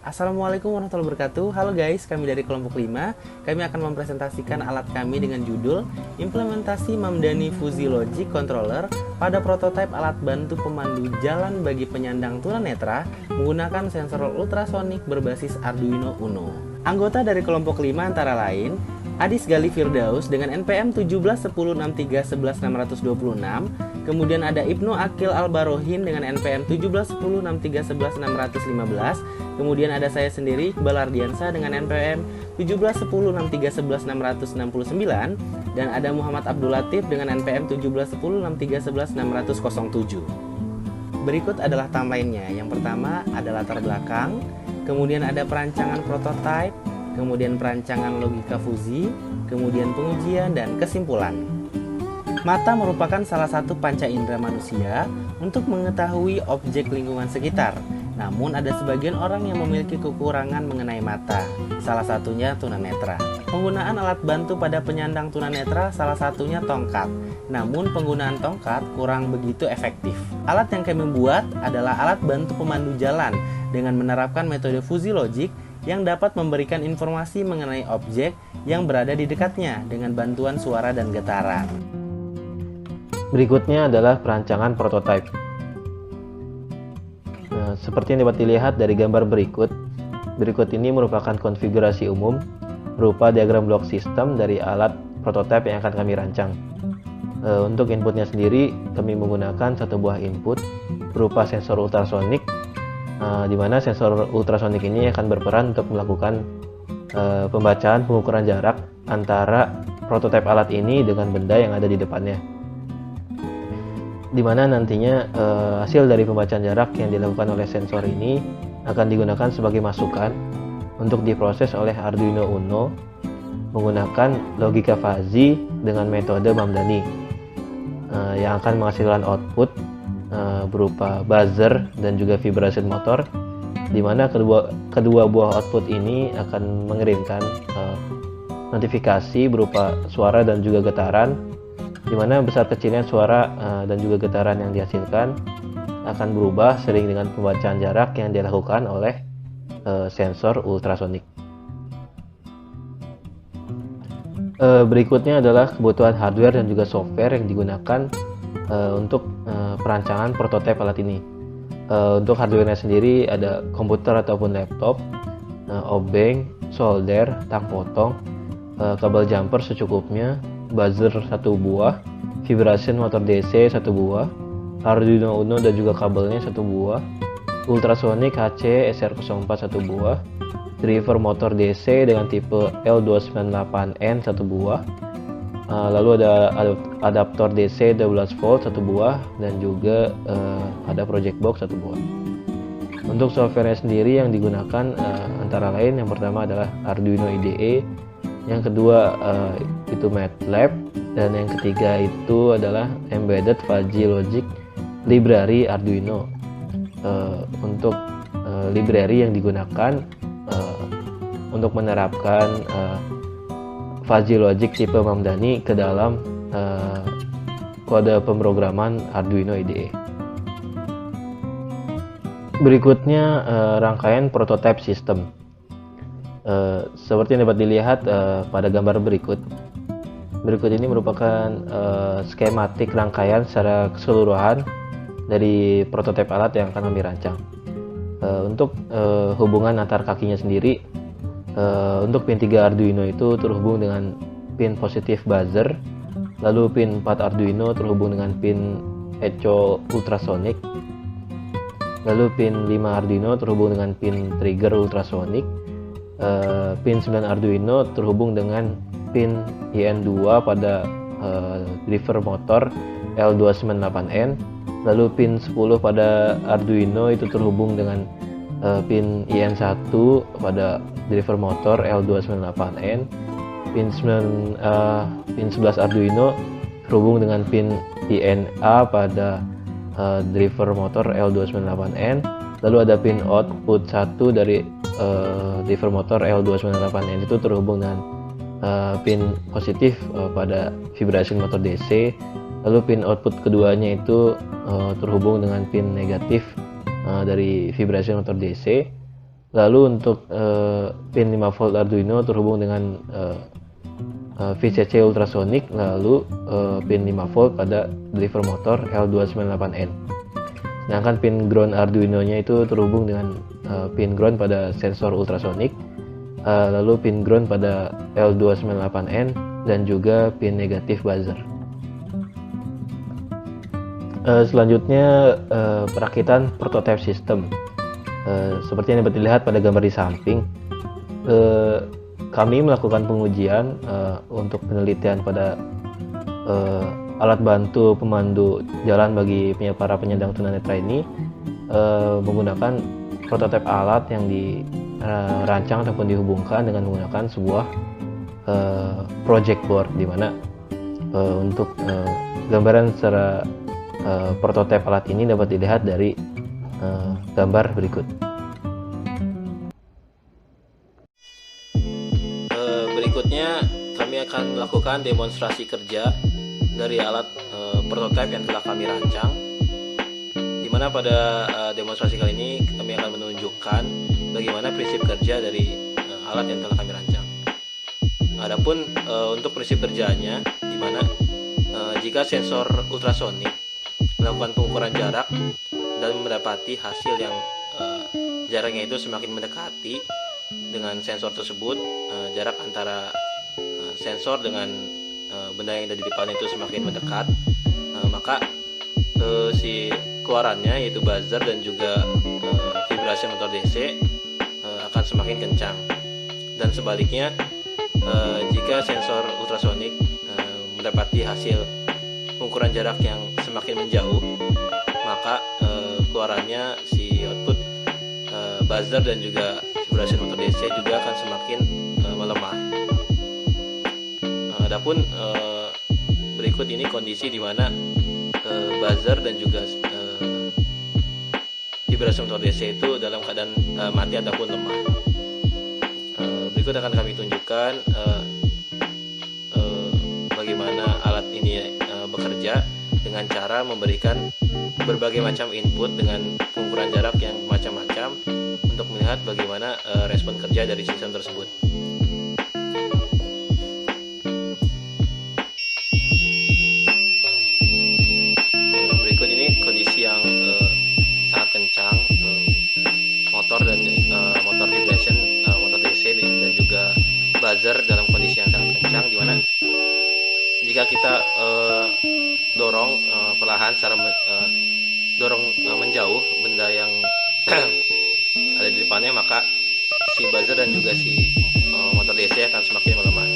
Assalamualaikum warahmatullahi wabarakatuh. Halo guys, kami dari kelompok 5. Kami akan mempresentasikan alat kami dengan judul Implementasi Mamdani Fuzzy Logic Controller pada prototipe alat bantu pemandu jalan bagi penyandang tunanetra menggunakan sensor ultrasonik berbasis Arduino Uno. Anggota dari kelompok 5 antara lain Adis Gali Firdaus dengan NPM 17103111626, kemudian ada Ibnu Akil Albarohin dengan NPM 17103111615, kemudian ada saya sendiri Iqbal Ardiansa dengan NPM 17103111669, dan ada Muhammad Abdul Latif dengan NPM 17103111607. Berikut adalah timelinenya. Yang pertama ada latar belakang, kemudian ada perancangan prototipe, kemudian perancangan logika fuzzy, kemudian pengujian dan kesimpulan. Mata merupakan salah satu panca indera manusia untuk mengetahui objek lingkungan sekitar. Namun ada sebagian orang yang memiliki kekurangan mengenai mata, salah satunya tunanetra. Penggunaan alat bantu pada penyandang tunanetra salah satunya tongkat. Namun penggunaan tongkat kurang begitu efektif. Alat yang kami buat adalah alat bantu pemandu jalan dengan menerapkan metode fuzzy logic yang dapat memberikan informasi mengenai objek yang berada di dekatnya dengan bantuan suara dan getaran. Berikutnya adalah perancangan prototipe. Seperti yang dapat dilihat dari gambar berikut ini merupakan konfigurasi umum berupa diagram blok sistem dari alat prototipe yang akan kami rancang. Untuk inputnya sendiri, kami menggunakan satu buah input berupa sensor ultrasonik, di mana sensor ultrasonik ini akan berperan untuk melakukan pembacaan pengukuran jarak antara prototipe alat ini dengan benda yang ada di depannya, di mana nantinya hasil dari pembacaan jarak yang dilakukan oleh sensor ini akan digunakan sebagai masukan untuk diproses oleh Arduino Uno menggunakan logika fuzzy dengan metode Mamdani, yang akan menghasilkan output berupa buzzer dan juga vibrasi motor, di mana kedua buah output ini akan mengirimkan notifikasi berupa suara dan juga getaran, di mana besar kecilnya suara dan juga getaran yang dihasilkan akan berubah seiring dengan pembacaan jarak yang dilakukan oleh sensor ultrasonik. Berikutnya adalah kebutuhan hardware dan juga software yang digunakan untuk perancangan prototipe alat ini. Untuk hardware-nya sendiri ada komputer ataupun laptop, obeng, solder, tang potong, kabel jumper secukupnya, buzzer 1 buah, vibration motor DC 1 buah, Arduino Uno dan juga kabelnya 1 buah, ultrasonic HC SR04 1 buah, driver motor DC dengan tipe L298N 1 buah, lalu ada adaptor DC 12 volt 1 buah, dan juga ada project box 1 buah. Untuk software sendiri yang digunakan antara lain, yang pertama adalah Arduino IDE, yang kedua itu MATLAB, dan yang ketiga itu adalah Embedded Fuzzy Logic Library Arduino. Untuk library yang digunakan untuk menerapkan fuzzy logic tipe Mamdani ke dalam kode pemrograman Arduino IDE. Berikutnya rangkaian prototype sistem. Seperti yang dapat dilihat pada gambar berikut ini merupakan skematik rangkaian secara keseluruhan dari prototipe alat yang akan kami rancang. Untuk hubungan antar kakinya sendiri, untuk pin 3 Arduino itu terhubung dengan pin positif buzzer, lalu pin 4 Arduino terhubung dengan pin echo ultrasonic, lalu pin 5 Arduino terhubung dengan pin trigger ultrasonic, pin 9 Arduino terhubung dengan pin IN2 pada driver motor L298N, lalu pin 10 pada Arduino itu terhubung dengan pin IN1 pada driver motor L298N, pin 11 Arduino terhubung dengan pin INA pada driver motor L298N, lalu ada pin output 1 dari driver motor L298N itu terhubung dengan pin positif pada vibrasi motor DC, lalu pin output keduanya itu terhubung dengan pin negatif dari vibrasi motor DC, Lalu untuk pin 5 volt Arduino terhubung dengan VCC ultrasonic, lalu pin 5 volt pada driver motor L298N. Sedangkan pin ground Arduino-nya itu terhubung dengan pin ground pada sensor ultrasonic, lalu pin ground pada L298N dan juga pin negatif buzzer. Selanjutnya perakitan prototype system. Seperti yang dapat dilihat pada gambar di samping, kami melakukan pengujian untuk penelitian pada alat bantu pemandu jalan bagi para penyandang tunanetra ini menggunakan prototipe alat yang dirancang ataupun dihubungkan dengan menggunakan sebuah project board, di mana untuk gambaran secara prototipe alat ini dapat dilihat dari gambar berikut. Berikutnya kami akan melakukan demonstrasi kerja dari alat prototipe yang telah kami rancang, di mana pada demonstrasi kali ini kami akan menunjukkan bagaimana prinsip kerja dari alat yang telah kami rancang. Adapun untuk prinsip kerjanya, di mana jika sensor ultrasonik melakukan pengukuran jarak dan mendapati hasil yang jaraknya itu semakin mendekati dengan sensor tersebut, jarak antara sensor dengan benda yang ada di depan itu semakin mendekat, maka si keluarannya yaitu buzzer dan juga vibrasi motor DC akan semakin kencang. Dan sebaliknya, jika sensor ultrasonik mendapati hasil pengukuran jarak yang semakin menjauh, maka keluarannya si output buzzer dan juga vibrasi motor DC juga akan semakin melemah. Adapun berikut ini kondisi di mana buzzer dan juga vibrasi motor DC itu dalam keadaan mati ataupun lemah. Berikut akan kami tunjukkan bagaimana alat ini bekerja dengan cara memberikan berbagai macam input dengan pengukuran jarak yang macam-macam untuk melihat bagaimana respon kerja dari sistem tersebut. Berikut ini kondisi yang sangat kencang, motor dan motor vibration, motor DC dan juga buzzer dalam kondisi yang sangat kencang, di mana jika kita dorong perlahan secara dorong menjauh benda yang ada di depannya, maka si buzzer dan juga si motor DC akan semakin melemah.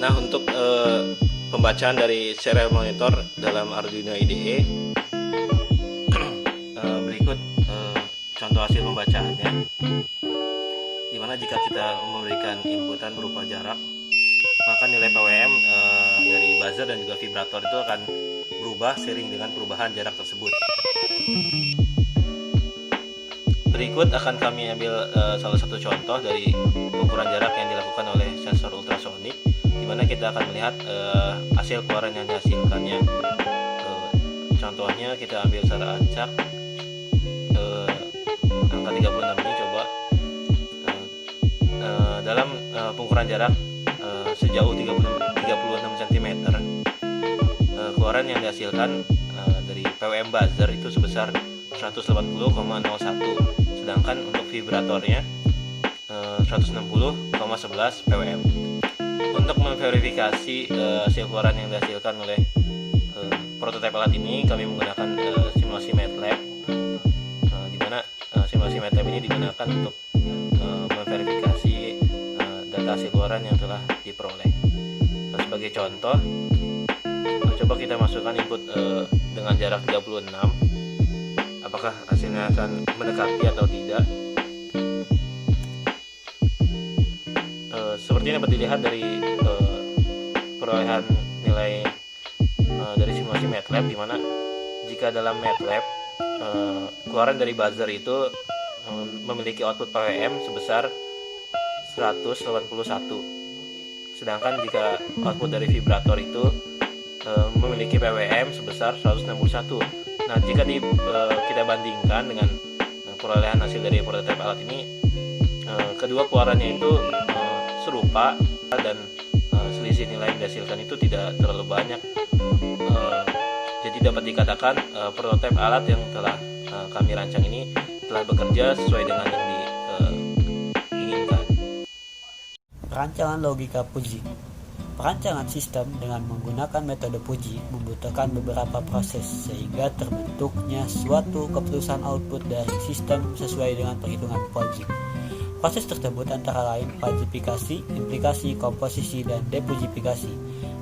Nah, untuk pembacaan dari serial monitor dalam Arduino IDE, berikut contoh hasil pembacaannya, dimana jika kita memberikan inputan berupa jarak, maka nilai PWM dari buzzer dan juga vibrator itu akan berubah seiring dengan perubahan jarak tersebut. Berikut akan kami ambil salah satu contoh dari pengukuran jarak yang dilakukan oleh sensor ultrasonik, di mana kita akan melihat hasil keluaran yang dihasilkannya. Contohnya kita ambil secara acak angka 36 ini, coba dalam pengukuran jarak sejauh 36 cm, keluaran yang dihasilkan dari PWM buzzer itu sebesar 180,01, sedangkan untuk vibratornya 160,11 ppm. Untuk memverifikasi hasil keluaran yang dihasilkan oleh prototipe alat ini, kami menggunakan simulasi MATLAB, di mana simulasi MATLAB ini digunakan untuk memverifikasi data hasil keluaran yang telah diperoleh. Sebagai contoh, coba kita masukkan input dengan jarak 36, apakah hasilnya akan mendekati atau tidak. Seperti yang dapat dilihat dari perolehan nilai dari simulasi MATLAB, di mana jika dalam MATLAB keluaran dari buzzer itu memiliki output ppm sebesar 181, sedangkan jika output dari vibrator itu memiliki ppm sebesar 161. Nah, jika kita bandingkan dengan perolehan hasil dari prototipe alat ini, kedua keluarannya itu serupa dan selisih nilai yang dihasilkan itu tidak terlalu banyak. Jadi dapat dikatakan prototipe alat yang telah kami rancang ini telah bekerja sesuai dengan yang diinginkan. Perancangan logika Puji. Perancangan sistem dengan menggunakan metode Puji membutuhkan beberapa proses sehingga terbentuknya suatu keputusan output dari sistem sesuai dengan perhitungan Puji. Proses tersebut antara lain falsifikasi, implikasi, komposisi, dan depujifikasi.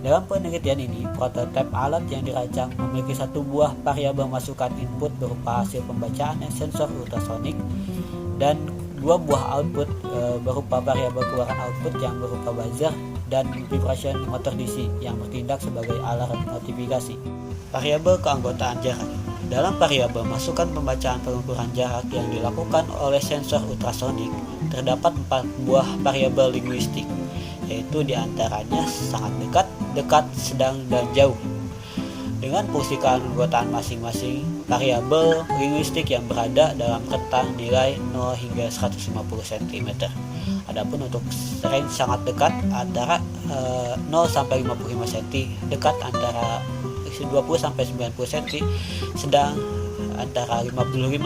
Dalam penelitian ini, prototipe alat yang dirancang memiliki satu buah variabel masukan input berupa hasil pembacaan sensor ultrasonik dan dua buah output berupa variabel keluaran output yang berupa buzzer dan vibration motor DC yang bertindak sebagai alarm notifikasi. Variabel keanggotaan jarak. Dalam variabel masukan pembacaan pengukuran jarak yang dilakukan oleh sensor ultrasonik, terdapat 4 buah variabel linguistik, yaitu diantaranya sangat dekat, dekat, sedang, dan jauh. Dengan fungsi keanggotaan masing-masing variabel linguistik yang berada dalam rentang nilai 0 hingga 150 cm. Adapun untuk range sangat dekat antara 0 sampai 55 cm, dekat antara 20 sampai 90 cm, sedang antara 55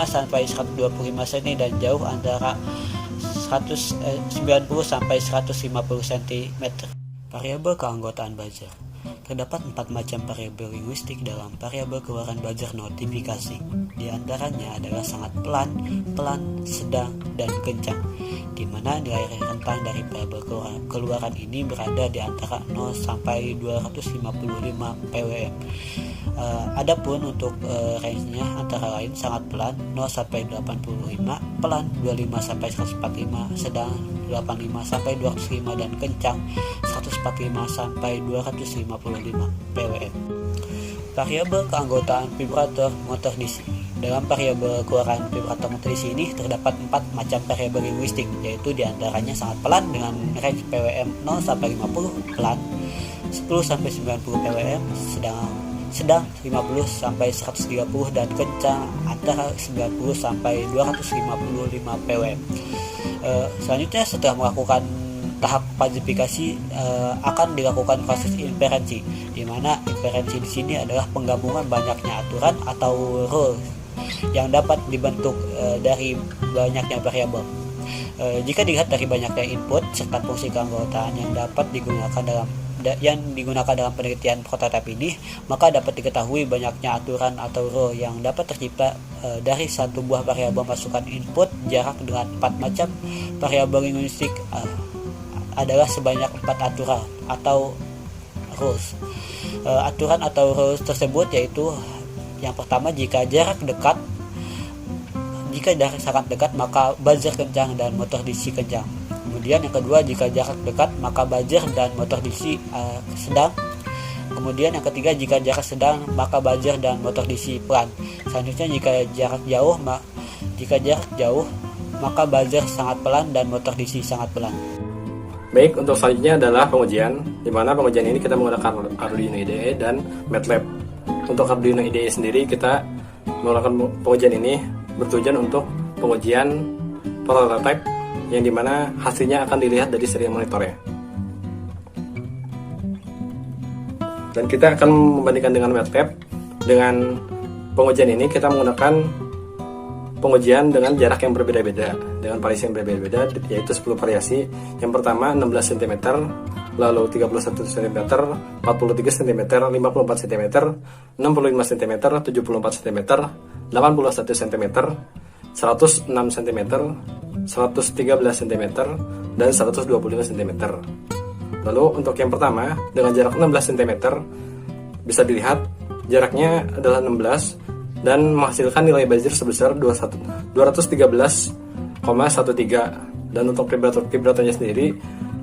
sampai 125 cm, dan jauh antara 90 sampai 150 cm. Variabel keanggotaan buzzer. Terdapat 4 macam variabel linguistik dalam variabel keluaran buzzer notifikasi. Di antaranya adalah sangat pelan, pelan, sedang, dan kencang, di mana nilai rentang dari variabel keluaran ini berada di antara 0 sampai 255 pwm. Adapun untuk range-nya antara lain sangat pelan 0 sampai 85, pelan 25 sampai 145, sedang 85 sampai 205, dan kencang 145 sampai 255 pwm. Variabel keanggotaan vibrator motor DC. Dalam variabel keluaran vibrator motor DC ini terdapat 4 macam variabel linguistik, yaitu diantaranya sangat pelan dengan range pwm 0 sampai 50, pelan 10 sampai 90 pwm, sedang 50 sampai 130, dan kencang antara 90 sampai 255 pwm. Selanjutnya, setelah melakukan tahap falsifikasi, akan dilakukan proses inferensi, di mana inferensi di sini adalah penggabungan banyaknya aturan atau rules yang dapat dibentuk dari banyaknya variabel. Jika dilihat dari banyaknya input serta fungsi keanggotaan yang digunakan dalam penelitian prototipe ini, maka dapat diketahui banyaknya aturan atau rule yang dapat tercipta dari satu buah variabel masukan input jarak dengan 4 macam variabel linguistik adalah sebanyak 4 aturan atau rules. Aturan atau rules tersebut yaitu yang pertama, jika jarak sangat dekat maka buzzer kencang dan motor DC kencang. Kemudian yang kedua, jika jarak dekat maka buzzer dan motor DC sedang. Kemudian yang ketiga, jika jarak sedang maka buzzer dan motor DC pelan. Selanjutnya, jika jarak jauh maka buzzer sangat pelan dan motor DC sangat pelan. Baik, untuk selanjutnya adalah pengujian, di mana pengujian ini kita menggunakan Arduino IDE dan MATLAB. Untuk Arduino IDE sendiri, kita menggunakan pengujian ini bertujuan untuk pengujian prototype yang dimana hasilnya akan dilihat dari serial monitornya. Dan kita akan membandingkan dengan MATLAB. Dengan pengujian ini kita menggunakan pengujian dengan jarak yang berbeda-beda. dengan variasi yang berbeda-beda, yaitu 10 variasi. Yang pertama 16 cm, lalu 31 cm, 43 cm, 54 cm, 65 cm, 74 cm, 81 cm, 106 cm, 113 cm, dan 125 cm. Lalu untuk yang pertama dengan jarak 16 cm, bisa dilihat jaraknya adalah 16 dan menghasilkan nilai buzzer sebesar 213,13, dan untuk vibratornya sendiri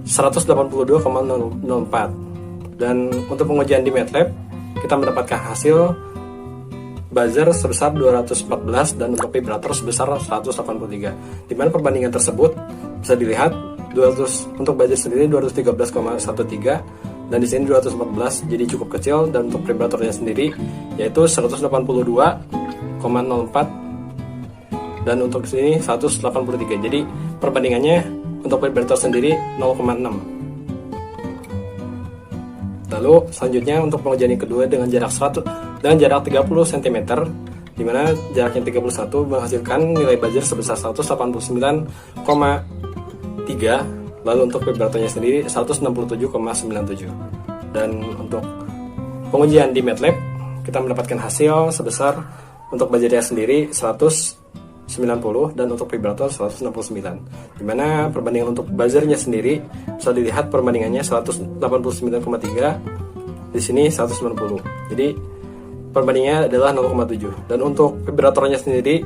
182,04. Dan untuk pengujian di MATLAB kita mendapatkan hasil buzzer sebesar 214 dan untuk vibrator sebesar 183. Di mana perbandingan tersebut bisa dilihat untuk buzzer sendiri 213,13 dan di sini 214, jadi cukup kecil. Dan untuk vibratornya sendiri yaitu 182,04 dan untuk sini 183. Jadi perbandingannya untuk vibrator sendiri 0,6. Lalu selanjutnya untuk pengujian yang kedua dengan jarak 30 cm, di mana jaraknya 31 menghasilkan nilai buzzer sebesar 189,3. Lalu untuk vibratornya sendiri 167,97. Dan untuk pengujian di MATLAB kita mendapatkan hasil sebesar untuk buzzernya sendiri 190 dan untuk vibrator 169. Dimana perbandingan untuk buzzernya sendiri bisa dilihat perbandingannya 189,3, di sini 190. Jadi perbandingannya adalah 0,7. Dan untuk vibratornya sendiri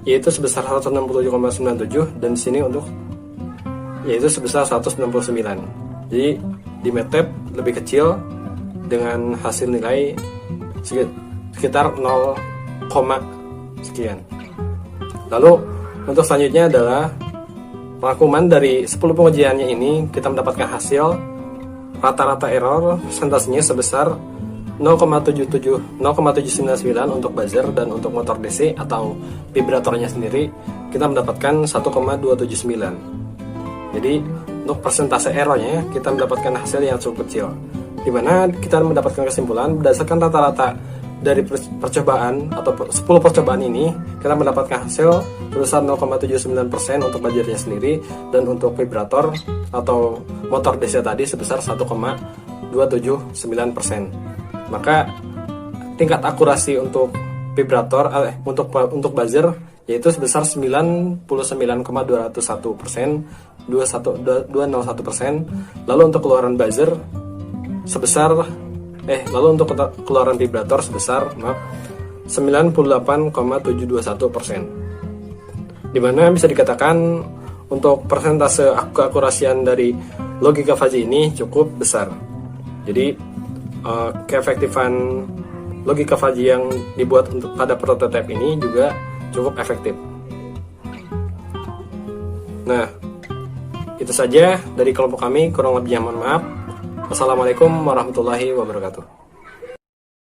yaitu sebesar 167,97 dan di sini untuk yaitu sebesar 199. Jadi di MATLAB lebih kecil dengan hasil nilai sekitar 0, sekian. Lalu untuk selanjutnya adalah rangkuman dari 10 pengujiannya ini. Kita mendapatkan hasil rata-rata error persentasenya sebesar 0,799 untuk buzzer, dan untuk motor DC atau vibratornya sendiri kita mendapatkan 1,279. Jadi untuk persentase errornya kita mendapatkan hasil yang cukup kecil, dimana kita mendapatkan kesimpulan berdasarkan rata-rata dari percobaan atau 10 percobaan ini kita mendapatkan hasil sebesar 0,79% untuk buzzernya sendiri, dan untuk vibrator atau motor DC tadi sebesar 1,279%. Maka tingkat akurasi untuk vibrator untuk buzzer yaitu sebesar 99,201%, 201%. Lalu untuk keluaran buzzer sebesar lalu untuk keluaran vibrator sebesar 98,721%. Dimana bisa dikatakan untuk persentase keakurasian dari logika fuzzy ini cukup besar. Jadi keefektifan logika fuzzy yang dibuat untuk pada prototipe ini juga cukup efektif. Nah, itu saja dari kelompok kami, kurang lebihnya mohon maaf. Wassalamualaikum warahmatullahi wabarakatuh.